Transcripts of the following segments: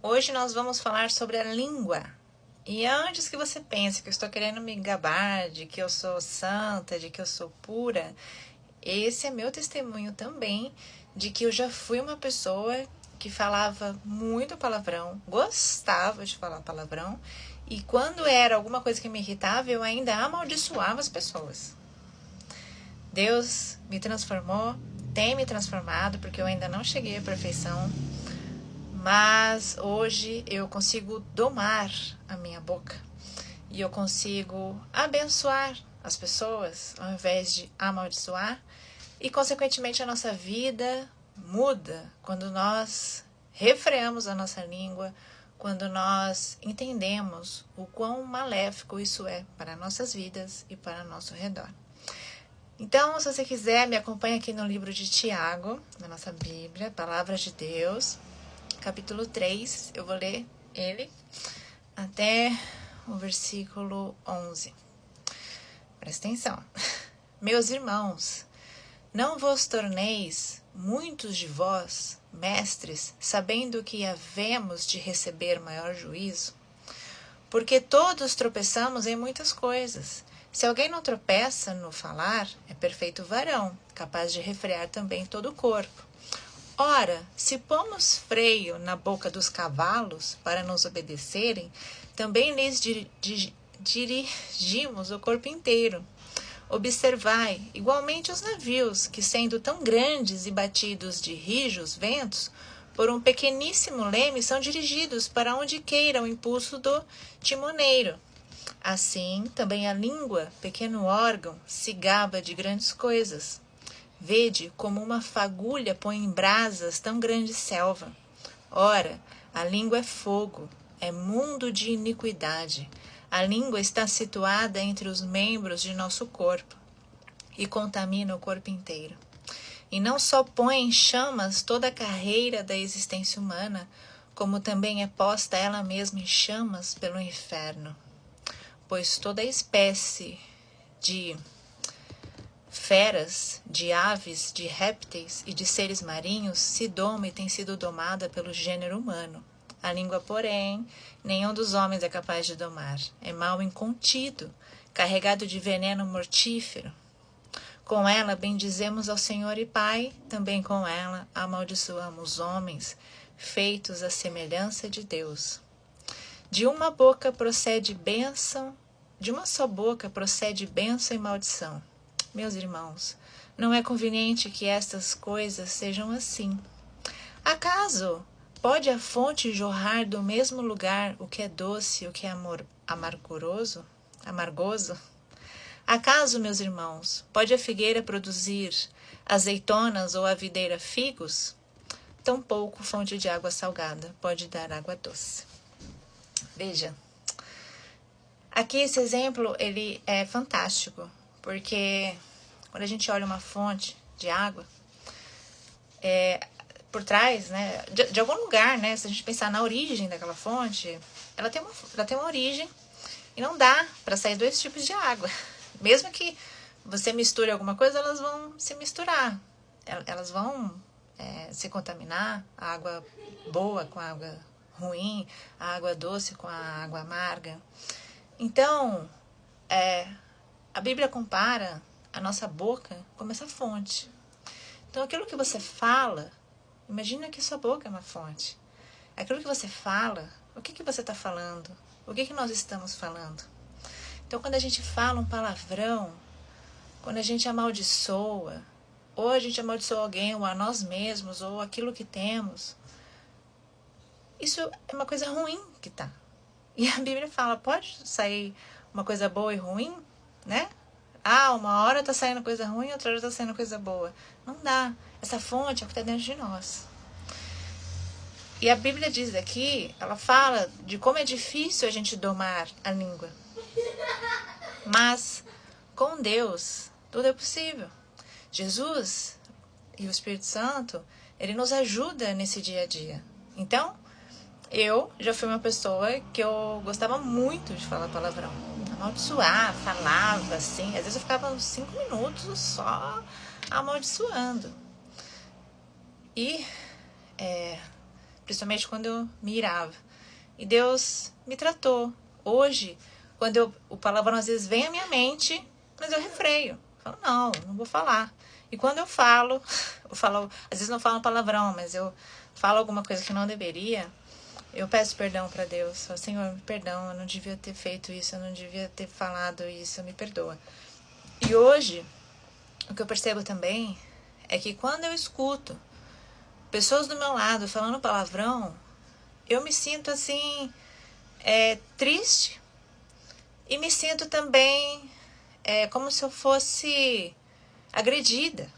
Hoje nós vamos falar sobre a língua. E antes que você pense que eu estou querendo me gabar de que eu sou santa, de que eu sou pura, esse é meu testemunho também de que eu já fui uma pessoa que falava muito palavrão, gostava de falar palavrão, e quando era alguma coisa que me irritava, eu ainda amaldiçoava as pessoas. Deus me transformou, tem me transformado, porque eu ainda não cheguei à perfeição, mas hoje eu consigo domar a minha boca e eu consigo abençoar as pessoas ao invés de amaldiçoar, e consequentemente a nossa vida muda quando nós refreamos a nossa língua, quando nós entendemos o quão maléfico isso é para nossas vidas e para nosso redor. Então, se você quiser, me acompanha aqui no livro de Tiago, na nossa Bíblia, Palavras de Deus, capítulo 3, eu vou ler ele até o versículo 11. Presta atenção. Meus irmãos, não vos torneis muitos de vós mestres, sabendo que havemos de receber maior juízo? Porque todos tropeçamos em muitas coisas. Se alguém não tropeça no falar, é perfeito varão, capaz de refrear também todo o corpo. Ora, se pomos freio na boca dos cavalos para nos obedecerem, também lhes dirigimos o corpo inteiro. Observai, igualmente, os navios, que sendo tão grandes e batidos de rijos ventos, por um pequeníssimo leme são dirigidos para onde queira o impulso do timoneiro. Assim, também a língua, pequeno órgão, se gaba de grandes coisas. Vede como uma fagulha põe em brasas tão grande selva. Ora, a língua é fogo, é mundo de iniquidade. A língua está situada entre os membros de nosso corpo e contamina o corpo inteiro. E não só põe em chamas toda a carreira da existência humana, como também é posta ela mesma em chamas pelo inferno. Pois toda espécie de feras, de aves, de répteis e de seres marinhos se doma e tem sido domada pelo gênero humano. A língua, porém, nenhum dos homens é capaz de domar. É mal incontido, carregado de veneno mortífero. Com ela bendizemos ao Senhor e Pai, também com ela amaldiçoamos homens, feitos à semelhança de Deus. De uma boca procede bênção, de uma só boca procede bênção e maldição. Meus irmãos, não é conveniente que estas coisas sejam assim. Acaso pode a fonte jorrar do mesmo lugar o que é doce e o que é amargoso? Acaso, meus irmãos, pode a figueira produzir azeitonas ou a videira figos? Tampouco fonte de água salgada pode dar água doce. Veja, aqui esse exemplo ele é fantástico, porque quando a gente olha uma fonte de água, por trás, né, de algum lugar, né, se a gente pensar na origem daquela fonte, ela tem uma origem e não dá para sair dois tipos de água. Mesmo que você misture alguma coisa, elas vão se misturar, elas vão se contaminar, a água boa com a água ruim, a água doce com a água amarga. Então, a Bíblia compara a nossa boca como essa fonte. Então, aquilo que você fala, imagina que sua boca é uma fonte. Aquilo que você fala, o que você está falando? O que nós estamos falando? Então, quando a gente fala um palavrão, quando a gente amaldiçoa, ou a gente amaldiçoa alguém, ou a nós mesmos, ou aquilo que temos, isso é uma coisa ruim que tá. E a Bíblia fala, pode sair uma coisa boa e ruim, né? Uma hora tá saindo coisa ruim, outra hora tá saindo coisa boa. Não dá. Essa fonte é o que tá dentro de nós. E a Bíblia diz aqui, ela fala de como é difícil a gente domar a língua. Mas com Deus, tudo é possível. Jesus e o Espírito Santo, ele nos ajuda nesse dia a dia. Então, eu já fui uma pessoa que eu gostava muito de falar palavrão. Amaldiçoar, falava assim. Às vezes eu ficava uns 5 minutos só amaldiçoando. E principalmente quando eu me irava. E Deus me tratou. Hoje, quando o palavrão às vezes vem à minha mente, mas eu refreio. Eu falo, não vou falar. E quando eu falo, às vezes não falo palavrão, mas eu falo alguma coisa que não deveria, eu peço perdão para Deus. Falo, Senhor, me perdão, eu não devia ter feito isso, eu não devia ter falado isso, me perdoa. E hoje, o que eu percebo também é que quando eu escuto pessoas do meu lado falando palavrão, eu me sinto assim, triste, e me sinto também como se eu fosse agredida.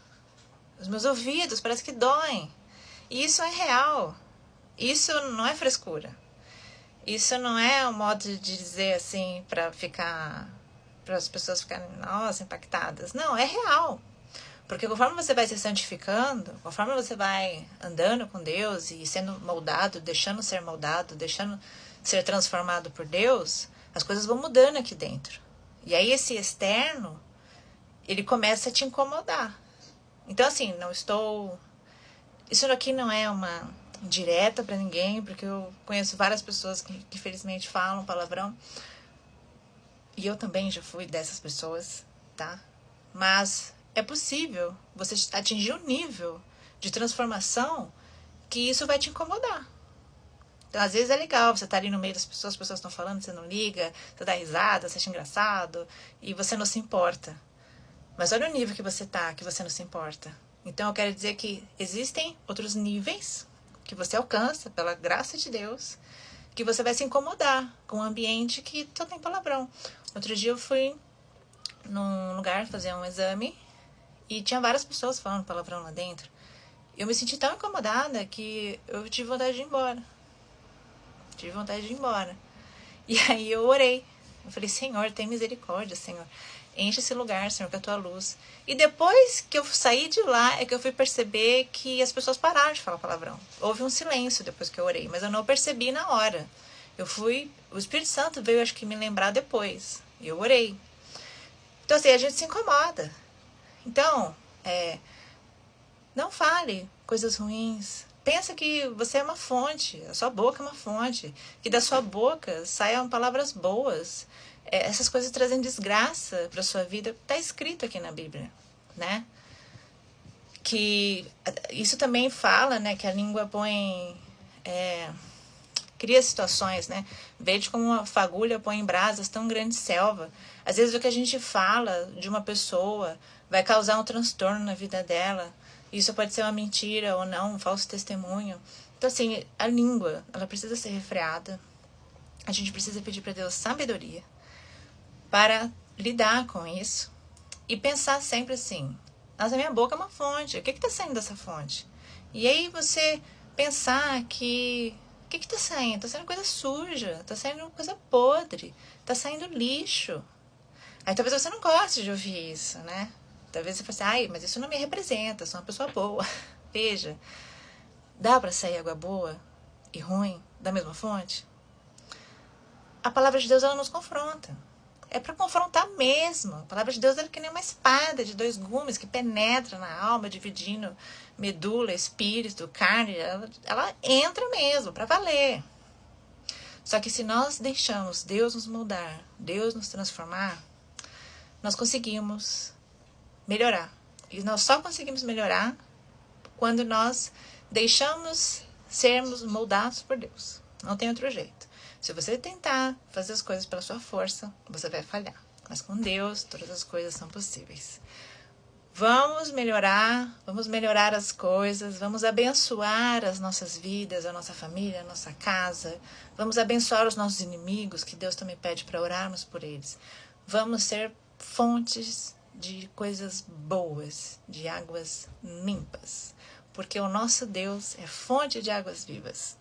Os meus ouvidos parece que doem. E isso é real. Isso não é frescura. Isso não é um modo de dizer assim para as pessoas ficarem, nossa, impactadas. Não, é real. Porque conforme você vai se santificando, conforme você vai andando com Deus e sendo moldado, deixando ser transformado por Deus, as coisas vão mudando aqui dentro. E aí esse externo, ele começa a te incomodar. Então assim, isso aqui não é uma direta para ninguém, porque eu conheço várias pessoas que felizmente falam palavrão. E eu também já fui dessas pessoas, tá? Mas é possível você atingir um nível de transformação que isso vai te incomodar. Então, às vezes é legal você estar ali no meio das pessoas, as pessoas estão falando, você não liga, você dá risada, você acha engraçado e você não se importa. Mas olha o nível que você tá, que você não se importa. Então eu quero dizer que existem outros níveis que você alcança pela graça de Deus, que você vai se incomodar com um ambiente que só tem palavrão. Outro dia eu fui num lugar fazer um exame e tinha várias pessoas falando palavrão lá dentro. Eu me senti tão incomodada que eu tive vontade de ir embora. E aí eu orei. Eu falei, Senhor, tem misericórdia, Senhor. Enche esse lugar, Senhor, com a tua luz. E depois que eu saí de lá, é que eu fui perceber que as pessoas pararam de falar palavrão. Houve um silêncio depois que eu orei, mas eu não percebi na hora. O Espírito Santo veio, acho que, me lembrar depois. E eu orei. Então, assim, a gente se incomoda. Então, não fale coisas ruins. Pensa que você é uma fonte, a sua boca é uma fonte, que da sua boca saiam palavras boas. Essas coisas trazem desgraça para sua vida. Está escrito aqui na Bíblia, né? Que isso também fala, né, que a língua cria situações, né? Vede como uma fagulha põe em brasas tão grande selva. Às vezes o que a gente fala de uma pessoa vai causar um transtorno na vida dela. Isso pode ser uma mentira ou não, um falso testemunho. Então, assim, a língua, ela precisa ser refreada. A gente precisa pedir para Deus sabedoria para lidar com isso. E pensar sempre assim, nossa, minha boca é uma fonte, o que está saindo dessa fonte? E aí você pensar que o que está saindo? Está saindo coisa suja, está saindo coisa podre, está saindo lixo. Aí talvez você não goste de ouvir isso, né? Talvez você fale assim, ai, mas isso não me representa, eu sou uma pessoa boa. Veja, dá para sair água boa e ruim da mesma fonte? A palavra de Deus, ela nos confronta. É para confrontar mesmo. A palavra de Deus é que nem uma espada de 2 gumes que penetra na alma, dividindo medula, espírito, carne. Ela entra mesmo, para valer. Só que se nós deixamos Deus nos moldar, Deus nos transformar, nós conseguimos melhorar. E nós só conseguimos melhorar quando nós deixamos sermos moldados por Deus. Não tem outro jeito. Se você tentar fazer as coisas pela sua força, você vai falhar. Mas com Deus, todas as coisas são possíveis. Vamos melhorar as coisas, vamos abençoar as nossas vidas, a nossa família, a nossa casa. Vamos abençoar os nossos inimigos, que Deus também pede para orarmos por eles. Vamos ser fontes de coisas boas, de águas limpas. Porque o nosso Deus é fonte de águas vivas.